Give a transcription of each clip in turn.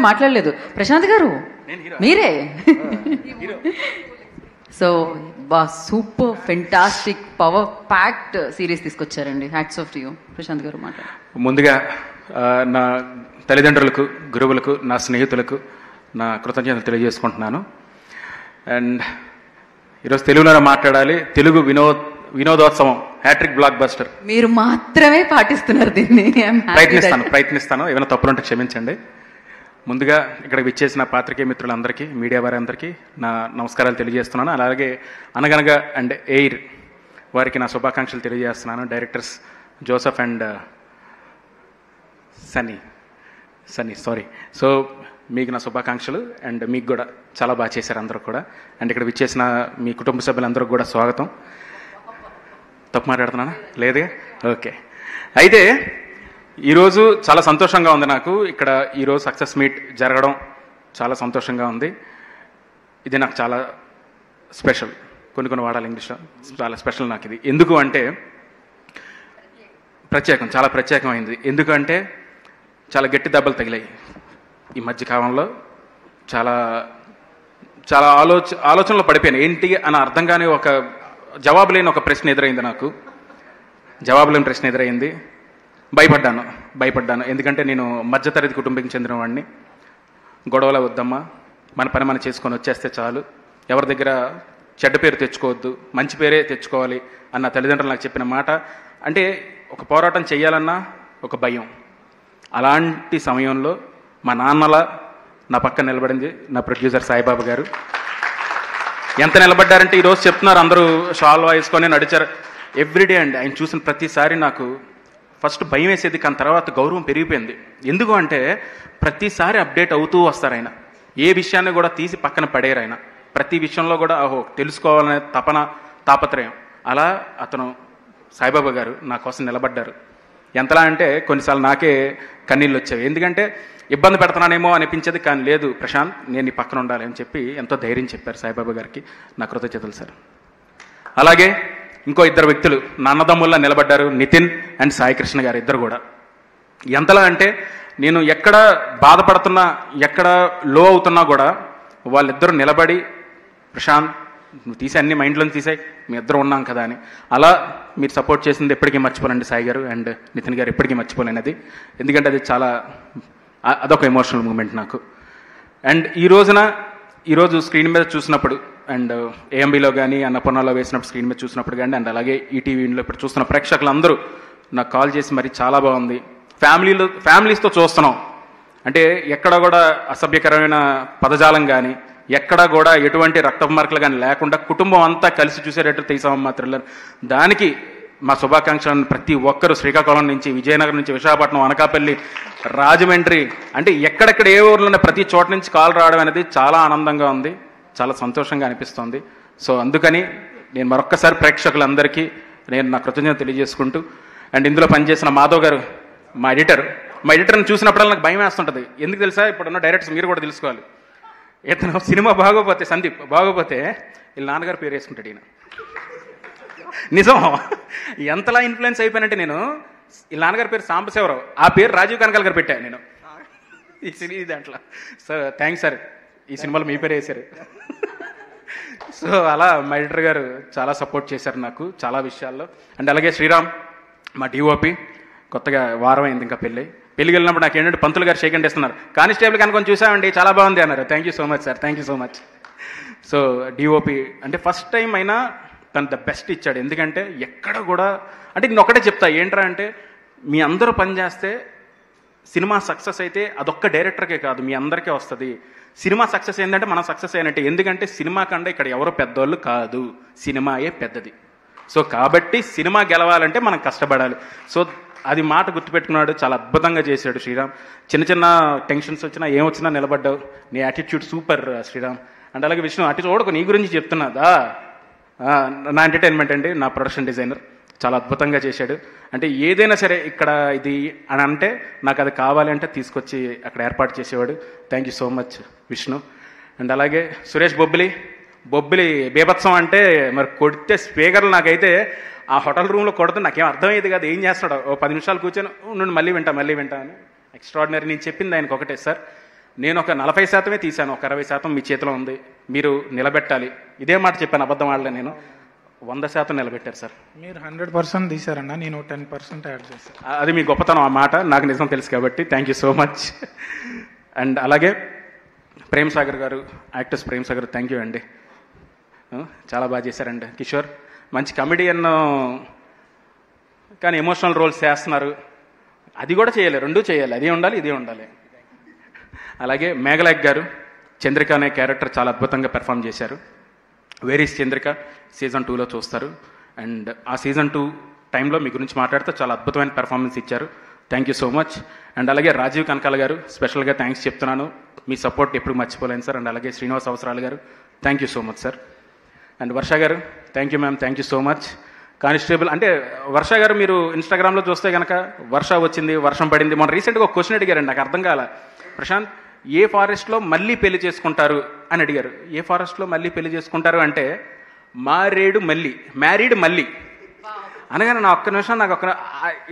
మాట్లాడలేదు. ప్రశాంత్ గారు మీరే. సో బా super fantastic power packed series తీసుకొచ్చారండి. Hats off to you Prashanth garu. మాట్లాడు. ముందుగా నా తల్లిదండ్రులకు, గురువులకు, నా స్నేహితులకు నా కృతజ్ఞతలు తెలియజేసుకుంటున్నాను. అండ్ ఈరోజు తెలుగులోనే మాట్లాడాలి. తెలుగు వినోదోత్సవం హ్యాట్రిక్ బ్లాక్ బస్టర్. మీరు మాత్రమే పాటిస్తున్నారు దీన్ని. ప్రయత్నిస్తాను. ఏమైనా తప్పులుంటే క్షమించండి. ముందుగా ఇక్కడికి విచ్చేసిన పాత్రికేయ మిత్రులందరికీ, మీడియా వారందరికీ నా నమస్కారాలు తెలియజేస్తున్నాను. అలాగే అనగనగా అండ్ ఎయిర్ వారికి నా శుభాకాంక్షలు తెలియజేస్తున్నాను. Directors Joseph and Sunny sorry. So మీకు నా శుభాకాంక్షలు. అండ్ మీకు కూడా చాలా బాగా చేశారు అందరూ కూడా. అండ్ ఇక్కడ విచ్చేసిన మీ కుటుంబ సభ్యులందరూ కూడా స్వాగతం. తప్పు మాట్లాడుతున్నానా? లేదే? ఓకే. అయితే ఈరోజు చాలా సంతోషంగా ఉంది నాకు. ఇక్కడ ఈరోజు సక్సెస్ మీట్ జరగడం చాలా సంతోషంగా ఉంది. ఇది నాకు చాలా స్పెషల్. కొన్ని వాడాలి ఇంగ్లీష్లో. చాలా స్పెషల్ నాకు ఇది. ఎందుకు అంటే చాలా ప్రత్యేకమైంది. ఎందుకంటే చాలా గట్టి దెబ్బలు తగిలాయి ఈ మధ్యకాలంలో. చాలా చాలా ఆలోచనలో పడిపోయాను. ఏంటి అని అర్థం కాని ఒక జవాబు లేని ఒక ప్రశ్న ఎదురైంది నాకు. జవాబు లేని ప్రశ్న ఎదురైంది. భయపడ్డాను. ఎందుకంటే నేను మధ్యతరగతి కుటుంబానికి చెందిన వాడిని. గొడవల వద్దమ్మా, మన పని మనం చేసుకొని వచ్చేస్తే చాలు, ఎవరి దగ్గర చెడ్డ పేరు తెచ్చుకోవద్దు, మంచి పేరే తెచ్చుకోవాలి అన్న తల్లిదండ్రులు నాకు చెప్పిన మాట. అంటే ఒక పోరాటం చేయాలన్నా ఒక భయం. అలాంటి సమయంలో మా నాన్నలా నా పక్కన నిలబడింది నా ప్రొడ్యూసర్ సాయిబాబా గారు. ఎంత నిలబడ్డారంటే ఈరోజు చెప్తున్నారు అందరూ షాల్వా వేసుకొని నడిచారు ఎవ్రీడే. అండి ఆయన చూసిన ప్రతిసారి నాకు ఫస్ట్ భయం వేసేది, కానీ తర్వాత గౌరవం పెరిగిపోయింది. ఎందుకు అంటే ప్రతిసారి అప్డేట్ అవుతూ వస్తారు ఆయన. ఏ విషయాన్ని కూడా తీసి పక్కన పడేరు ఆయన. ప్రతి విషయంలో కూడా తెలుసుకోవాలనే తాపత్రయం. అలా అతను సాయిబాబా గారు నా కోసం నిలబడ్డారు. ఎంతలా అంటే కొన్నిసార్లు నాకే కన్నీళ్ళు వచ్చేవి. ఎందుకంటే ఇబ్బంది పెడుతున్నానేమో అనిపించేది, కానీ లేదు ప్రశాంత్, నేను నీ పక్కన ఉండాలి అని చెప్పి ఎంతో ధైర్యం చెప్పారు సాయిబాబా గారికి. నా కృతజ్ఞతలు సార్. అలాగే ఇంకో ఇద్దరు వ్యక్తులు నా అన్నదమ్ముల్లా నిలబడ్డారు, నితిన్ అండ్ సాయికృష్ణ గారు. ఇద్దరు కూడా ఎంతలా అంటే నేను ఎక్కడ బాధపడుతున్నా, ఎక్కడ లో అవుతున్నా కూడా వాళ్ళిద్దరూ నిలబడి ప్రశాంత్ నువ్వు తీసే అన్ని మైండ్లో తీసాయి, మీ ఇద్దరు ఉన్నాం కదా అని. అలా మీరు సపోర్ట్ చేసింది ఎప్పటికీ మర్చిపోలేండి సాయి గారు అండ్ నితిన్ గారు, ఎప్పటికీ మర్చిపోలేనిది. ఎందుకంటే అది అదొక ఎమోషనల్ మూమెంట్ నాకు. అండ్ ఈరోజు స్క్రీన్ మీద చూసినప్పుడు అండ్ ఏఎంబీలో కానీ అన్నపూర్ణలో వేసినప్పుడు స్క్రీన్ మీద చూసినప్పుడు కానీ అండ్ అలాగే ఈటీవీలో ఇప్పుడు చూస్తున్న ప్రేక్షకులందరూ నాకు కాల్ చేసి మరి చాలా బాగుంది, ఫ్యామిలీస్తో చూస్తున్నాం అంటే ఎక్కడ కూడా అసభ్యకరమైన పదజాలం కానీ, ఎక్కడ కూడా ఎటువంటి రక్తపు మార్కులు కానీ లేకుండా కుటుంబం అంతా కలిసి చూసేటట్టు తీసామమ్మా థ్రిల్లర్. దానికి మా శుభాకాంక్షలను ప్రతి ఒక్కరూ శ్రీకాకుళం నుంచి, విజయనగరం నుంచి, విశాఖపట్నం, అనకాపల్లి, రాజమండ్రి అంటే ఎక్కడెక్కడ ఏ ఊర్లో ప్రతి చోట నుంచి కాల్ రావడం అనేది చాలా ఆనందంగా ఉంది, చాలా సంతోషంగా అనిపిస్తుంది. సో అందుకని నేను మరొక్కసారి ప్రేక్షకులందరికీ నేను నా కృతజ్ఞత తెలియజేసుకుంటూ, అండ్ ఇందులో పనిచేసిన మాధవ్ గారు మా ఎడిటర్ని చూసినప్పుడల్లా నాకు భయం వేస్తుంటుంది. ఎందుకు తెలుసా, ఇప్పుడున్న డైరెక్టర్స్ మీరు కూడా తెలుసుకోవాలి. ఇతను సినిమా బాగోపోతే, సందీప్ బాగోపోతే వీళ్ళ నాన్నగారు పేరు వేసుకుంటాడు. ఈయన నిజం ఎంతలా ఇన్ఫ్లుయెన్స్ అయిపోయానంటే నేను వీళ్ళ నాన్నగారి పేరు సాంబశివరావు, ఆ పేరు రాజీవ్ కనకాల గారు పెట్టాను నేను ఈ సినీ దాంట్లో. సో థ్యాంక్స్ సార్, ఈ సినిమాలో మీ పేరు వేశారు. సో అలా మా ఎడిటర్ గారు చాలా సపోర్ట్ చేశారు నాకు చాలా విషయాల్లో. అండ్ అలాగే శ్రీరామ్ మా డిఓపి, కొత్తగా వారం అయింది ఇంకా పెళ్ళికి వెళ్ళినప్పుడు నాకు ఏంటంటే పంతులు గారు షేక్ హ్యాండ్ ఇస్తున్నారు, కానిస్టేబుల్ కనుకొని చూసామండి చాలా బాగుంది అన్నారు. Thank you so much sir, thank you so much. So DOP అంటే ఫస్ట్ టైం అయినా తను ద బెస్ట్ ఇచ్చాడు. ఎందుకంటే ఎక్కడ కూడా అంటే నేను ఒకటే చెప్తా ఏంట్రా అంటే, మీ అందరూ పనిచేస్తే సినిమా సక్సెస్ అయితే అదొక్క డైరెక్టర్కే కాదు మీ అందరికీ వస్తుంది. సినిమా సక్సెస్ ఏంటంటే మనం సక్సెస్ అయినట్టే. ఎందుకంటే సినిమా కంటే ఇక్కడ ఎవరో పెద్దోళ్ళు కాదు, సినిమాయే పెద్దది. సో కాబట్టి సినిమా గెలవాలంటే మనం కష్టపడాలి. సో అది మాట గుర్తుపెట్టుకున్నాడు, చాలా అద్భుతంగా చేశాడు శ్రీరామ్. చిన్న టెన్షన్స్ వచ్చినా ఏమొచ్చినా నిలబడ్డావు, నీ యాటిట్యూడ్ సూపర్ శ్రీరామ్. అండ్ అలాగే విష్ణు అటు చూడకు, నీ గురించి చెప్తున్నదా, నా ఎంటర్టైన్మెంట్ అండి, నా ప్రొడక్షన్ డిజైనర్ చాలా అద్భుతంగా చేశాడు. అంటే ఏదైనా సరే ఇక్కడ ఇది అని అంటే నాకు అది కావాలి అంటే తీసుకొచ్చి అక్కడ ఏర్పాటు చేసేవాడు. Thank you so much Vishnu. And అలాగే సురేష్ బొబ్బిలి బీభత్సం అంటే మరి కొడితే స్పీకర్లు నాకైతే ఆ హోటల్ రూమ్లో కొడితే నాకేం అర్థమయ్యేది కాదు, ఏం చేస్తాడో. ఓ 10 నిమిషాలు కూర్చొని నుండి మళ్ళీ వింటా అని. ఎక్స్ట్రాడినరీ. నేను చెప్పింది ఆయనకు ఒకటే, సార్ నేను ఒక 40% తీశాను, ఒక 60% మీ చేతిలో ఉంది, మీరు నిలబెట్టాలి. ఇదే మాట చెప్పాను, అబద్ధం ఆడలే. నేను 100% నిలబెట్టారు సార్. మీరు 100% తీశారన్న, నేను 10% యాడ్ చేశాను. అది మీ గొప్పతనం, ఆ మాట నాకు నిజం తెలుసు కాబట్టి thank you so much. And అలాగే ప్రేమ్ సాగర్ గారు, actors Prem Sagar, thank you అండి, చాలా బాగా చేశారండి. కిషోర్ మంచి కమెడియన్, కానీ ఎమోషనల్ రోల్స్ చేస్తున్నారు, అది కూడా చేయాలి, రెండూ చేయాలి, అది ఉండాలి ఇది ఉండాలి. అలాగే మేఘలాక్ గారు చంద్రిక అనే క్యారెక్టర్ చాలా అద్భుతంగా పెర్ఫామ్ చేశారు. వేరీస్ చంద్రిక సీజన్ 2లో చూస్తారు. అండ్ ఆ సీజన్ 2 టైంలో మీ గురించి మాట్లాడితే చాలా అద్భుతమైన పెర్ఫార్మెన్స్ ఇచ్చారు. Thank you so much. And అలాగే రాజీవ్ కనకాల గారు స్పెషల్గా థ్యాంక్స్ చెప్తున్నాను, మీ సపోర్ట్ ఎప్పుడు మర్చిపోలేను సార్. అండ్ అలాగే Srinivas Avasarala garu, thank you so much sir. And Varsha garu, thank you ma'am, thank you so much. Constable అంటే వర్ష గారు, మీరు ఇన్స్టాగ్రామ్లో చూస్తే కనుక వర్ష వచ్చింది, వర్షం పడింది. మొన్న రీసెంట్గా ఒక క్వశ్చన్ అడిగారండి, నాకు అర్థం కాల. ప్రశాంత్, ఏ ఫారెస్ట్లో మళ్ళీ పెళ్లి చేసుకుంటారు అని అడిగారు. ఏ ఫారెస్ట్లో మళ్ళీ పెళ్లి చేసుకుంటారు అంటే మ్యారీడ్ మళ్ళీ అనగానే నా ఒక్క నిమిషం, నాకు ఒక్క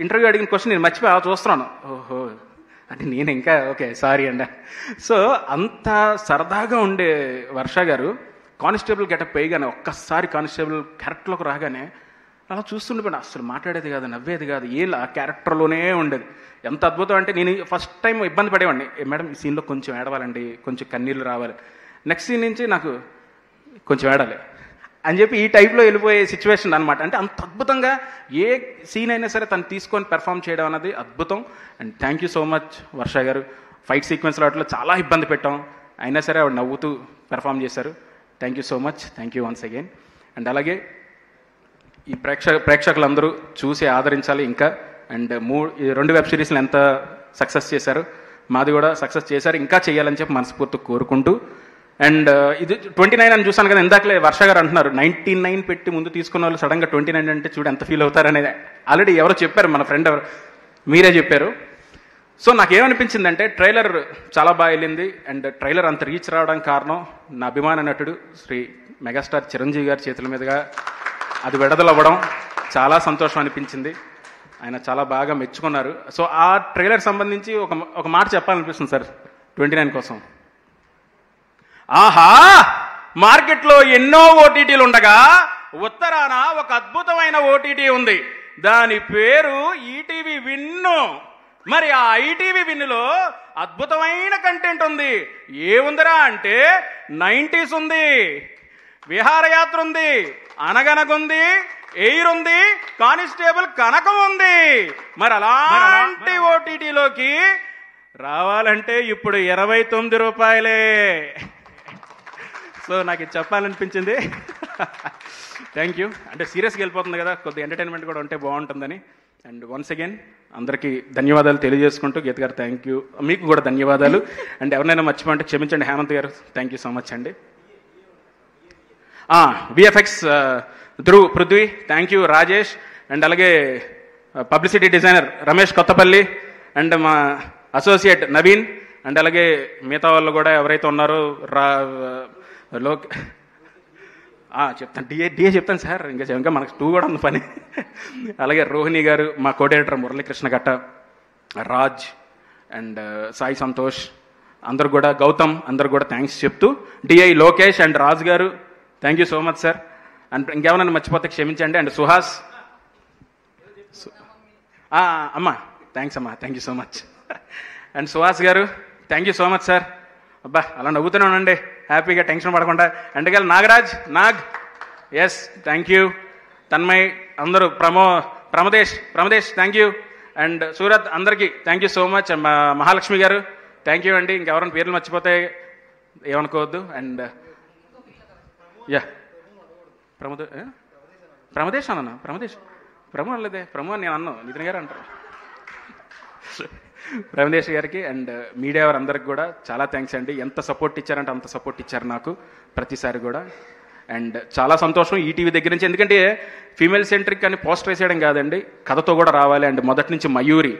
ఇంటర్వ్యూ అడిగిన క్వశ్చన్ నేను మర్చిపోయి అలా చూస్తున్నాను. ఓహో, అంటే నేను ఇంకా ఓకే సారీ అండి. సో అంత సరదాగా ఉండే వర్ష గారు కానిస్టేబుల్ గెటప్ వేయగానే, ఒక్కసారి కానిస్టేబుల్ క్యారెక్టర్లోకి రాగానే అలా చూస్తుండిపోయినా, అసలు మాట్లాడేది కాదు, నవ్వేది కాదు, ఏ ఆ క్యారెక్టర్లోనే ఉండేది. ఎంత అద్భుతం అంటే నేను ఫస్ట్ టైం ఇబ్బంది పడేవాడిని, మేడం ఈ సీన్లో కొంచెం ఏడవాలండి, కొంచెం కన్నీళ్ళు రావాలి, నెక్స్ట్ సీన్ నుంచి నాకు కొంచెం ఏడాలి అని చెప్పి ఈ టైప్లో వెళ్ళిపోయే సిచ్యువేషన్ అనమాట. అంటే అంత అద్భుతంగా ఏ సీన్ అయినా సరే తను తీసుకొని పెర్ఫామ్ చేయడం అనేది అద్భుతం. And thank you so much Varsha garu. Fight sequence వాటిలో చాలా ఇబ్బంది పెట్టాం, అయినా సరే ఆవిడ నవ్వుతూ పెర్ఫామ్ చేశారు. Thank you so much, thank you once again. And అలాగే ఈ ప్రేక్షకులందరూ చూసి ఆదరించాలి ఇంకా. అండ్ ఈ 2 వెబ్ సిరీస్లు ఎంత సక్సెస్ చేశారు, మాది కూడా సక్సెస్ చేశారు, ఇంకా చేయాలని చెప్పి మనస్ఫూర్తి కోరుకుంటూ. అండ్ ఇది 29 అని చూసాను కదా, ఇందాకలే వర్ష గారు అంటున్నారు 99 పెట్టి ముందు తీసుకున్న వాళ్ళు సడన్గా 29 అంటే చూడు ఎంత ఫీల్ అవుతారు అనేది. ఆల్రెడీ ఎవరో చెప్పారు, మన ఫ్రెండ్ ఎవరు, మీరే చెప్పారు. సో నాకేమనిపించిందంటే ట్రైలర్ చాలా బాగా వెళ్ళింది. అండ్ ట్రైలర్ అంత రీచ్ రావడానికి కారణం నా అభిమాన నటుడు శ్రీ మెగాస్టార్ చిరంజీవి గారి చేతుల మీదుగా అది విడుదలవ్వడం చాలా సంతోషం అనిపించింది. ఆయన చాలా బాగా మెచ్చుకున్నారు. సో ఆ ట్రైలర్ సంబంధించి ఒక మాట చెప్పాలనిపిస్తుంది సార్ 29 కోసం. ఆహా, మార్కెట్లో ఎన్నో ఓటీటీలు ఉండగా ఉత్తరాన ఒక అద్భుతమైన ఓటీటీ ఉంది, దాని పేరు ఈటీవీ విన్ను. మరి ఆ ఈటీవీ విన్నులో అద్భుతమైన కంటెంట్ ఉంది. ఏముందిరా అంటే 90s ఉంది, విహారయాత్ర ఉంది, అనగనగుంది, ఎయిర్ ఉంది, కానిస్టేబుల్ కనకం ఉంది. మరి అలాంటి ఓటీటీలోకి రావాలంటే ఇప్పుడు 29 రూపాయలే. సో నాకు ఇది చెప్పాలనిపించింది. Thank you. అంటే సీరియస్గా వెళ్ళిపోతుంది కదా, కొద్దిగా ఎంటర్టైన్మెంట్ కూడా ఉంటే బాగుంటుందని. అండ్ వన్స్ అగైన్ అందరికీ ధన్యవాదాలు తెలియజేసుకుంటూ, గీత గారు థ్యాంక్ యూ, మీకు కూడా ధన్యవాదాలు. అండ్ ఎవరినైనా మర్చిపోంటే క్షమించండి. Hemanth garu thank you so much అండి. VFX Dhruv Prithvi, thank you Rajesh. And అలాగే publicity designer Ramesh Kothapalli, and మా అసోసియేట్ నవీన్. అండ్ అలాగే మిగతా వాళ్ళు కూడా ఎవరైతే ఉన్నారో చెప్తాను, డిఏ చెప్తాను సార్, ఇంకా మనకు 2 కూడా ఉంది పని. అలాగే రోహిణి గారు, మా కోఆర్డినేటర్ మురళీకృష్ణ గట్ట, రాజ్ అండ్ సాయి సంతోష్, అందరు కూడా, గౌతమ్, అందరు కూడా థ్యాంక్స్ చెప్తూ, DI Lokesh and Raj garu thank you so much sir. And ఇంకేమైనా మర్చిపోతే క్షమించండి. అండ్ సుహాస్, అమ్మా థ్యాంక్స్ అమ్మా, thank you so much. And Suhas garu thank you so much sir. అబ్బా అలా నవ్వుతూనే ఉండండి, హ్యాపీగా, టెన్షన్ పడకుండా. And Nagaraj, yes thank you. Tanmay, అందరూ, Pramadesh thank you. And Surat, అందరికీ thank you so much. Mahalakshmi garu thank you అండి. ఇంకెవరైనా పేర్లు మర్చిపోతే ఏమనుకోవద్దు. అండ్ యా ప్రమదేశ్ అన్న, ప్రము అనలేదే, ప్రము అని నేను అన్నాను, నితిన్ గారు అంటారు. ప్రమదేశ్ గారికి అండ్ మీడియా వారందరికి కూడా చాలా థ్యాంక్స్ అండి. ఎంత సపోర్ట్ ఇచ్చారంటే అంత సపోర్ట్ ఇచ్చారు నాకు ప్రతిసారి కూడా. అండ్ చాలా సంతోషం ఈటీవీ దగ్గర నుంచి, ఎందుకంటే ఫీమేల్ సెంట్రిక్ అని పోస్టర్ వేసేయడం కాదండి, కథతో కూడా రావాలి. అండ్ మొదటి నుంచి మయూరి,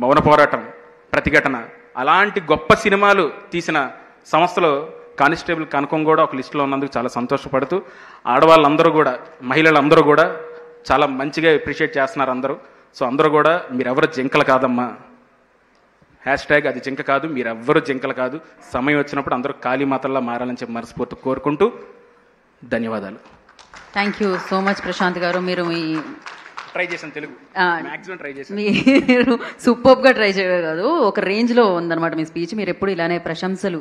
మౌన పోరాటం, ప్రతిఘటన, అలాంటి గొప్ప సినిమాలు తీసిన సంస్థలో కానిస్టేబుల్ కనకం కూడా ఒక లిస్టులో ఉన్నందుకు చాలా సంతోషపడుతూ, ఆడవాళ్ళందరూ కూడా, మహిళలందరూ కూడా చాలా మంచిగా అప్రిషియేట్ చేస్తున్నారు అందరూ. సో అందరూ కూడా మీరెవరు జింకలు కాదమ్మా, హ్యాష్ అది జింక కాదు, మీరెవ్వరూ జింకలు కాదు. సమయం వచ్చినప్పుడు అందరూ కాళీమాతల్లా మారాలని చెప్పి మనస్ఫూర్తి కోరుకుంటూ ధన్యవాదాలు. Thank you so much Prashant గారు. మీరు మీ ట్రై చేశాను తెలుగు, మ్యాక్సిమం ట్రై చేశాను. మీరు సూపర్గా ట్రై చేయడం కాదు, ఒక రేంజ్లో ఉందన్నమాట మీ స్పీచ్. మీరు ఎప్పుడు ఇలానే ప్రశంసలు